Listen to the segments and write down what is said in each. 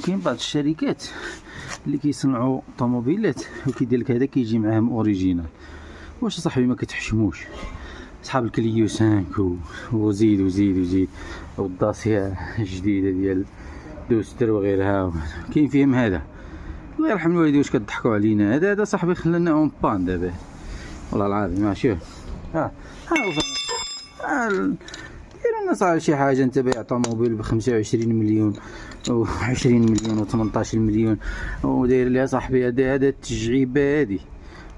كاين بعض الشركات اللي كيصنعوا طوموبيلات وكيدير لك هذا كيجي معاهم اوريجينال. واش صاحبي ما كتحشموش صحاب الكليو 5 وزيد وزيد وزيد والداسيا الجديده ديال دوستر وغيرها كاين فيهم هذا. الله يرحم الوالدين واش كضحكوا علينا. هذا صاحبي خلانا اون بان دابا والله العظيم. شوف ها ديروا لنا صاحبي شي حاجه. انت بايع طوموبيل ب 25 مليون و 20 مليون و 18 مليون وداير ليها صاحبي هذا التجعيبه هذه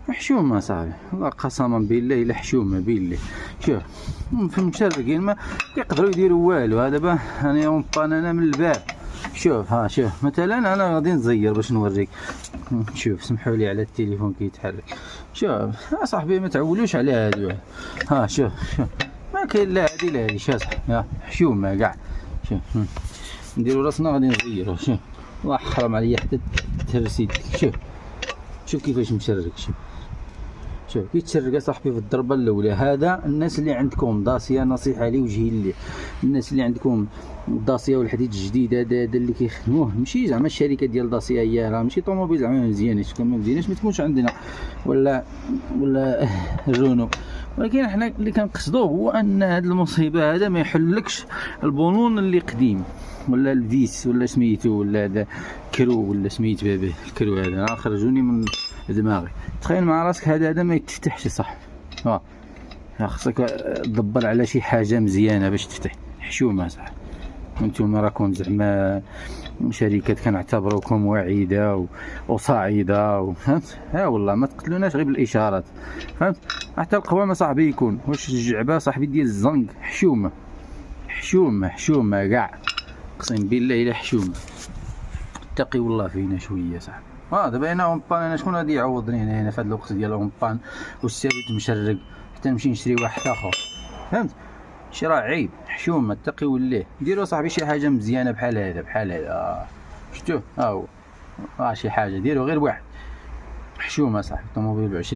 حشومه صاحبي. والله قسما بالله الا حشومه بالله. شوف في المشرقين ما كيقدروا يديروا والو. هذا دابا انا اون بان انا من الباب. شوف ها شوف مثلا انا غادي نزير باش نوريك. شوف سمحوا لي على التليفون كيتحرك. شوف صاحبي ما تعولوش على هادو. ها شوف ما كاين لا هادي لا هادي. شوف حشومه كاع. شوف نديرو راسنا غادي نزيرو. شوف الله حرام عليا حتى ترسيد. شوف كيفاش مشرك. شوف كيتشرق صاحبي في الضربه الاولى. هذا الناس اللي عندكم داسيه نصيحه لوجهي اللي الناس اللي عندكم داسيه والحديد الجديد هذا اللي كيخدموه ماشي زعما الشركه ديال داسيه هي راه ماشي طوموبيل زعما مزيانش. كون ما مزيانش ما تكونش عندنا ولا الرونو. ولكن حنا اللي كنقصدوه هو ان هذه المصيبه هذا ما يحلكش البونون اللي قديم ولا الفيس ولا سميتو ولا هذا كرو ولا سميت بابه الكرو هذا خرجوني من دماغي. تخيل مع راسك هذا ما يتفتحش صح. خاصك تدبر على شي حاجه مزيانه باش تفتح. حشومه صح. انتم راكم زعما شركات كنعتبروكم واعده وصاعده فهمت. ها والله ما تقتلوناش غير بالاشارات فهمت. حتى القوامه صاحبي يكون واش الجعبه صاحبي ديال الزنق حشومه كاع. اقسم بالله الا حشومه. اتقي والله فينا شويه صاحبي. دابا انا اون بان انا شكون غادي يعوضني هنا في هذا الوقت ديال اون بان والسيرفيت مشرق حتى نمشي نشري واحد اخر فهمت. شي راه عيب. حشومه اتقي والله. ديروا صاحبي شي حاجه مزيانه بحال هذا شفتوه ها هو شي حاجه ديروا غير واحد. حشومه صاحبي طوموبيل ب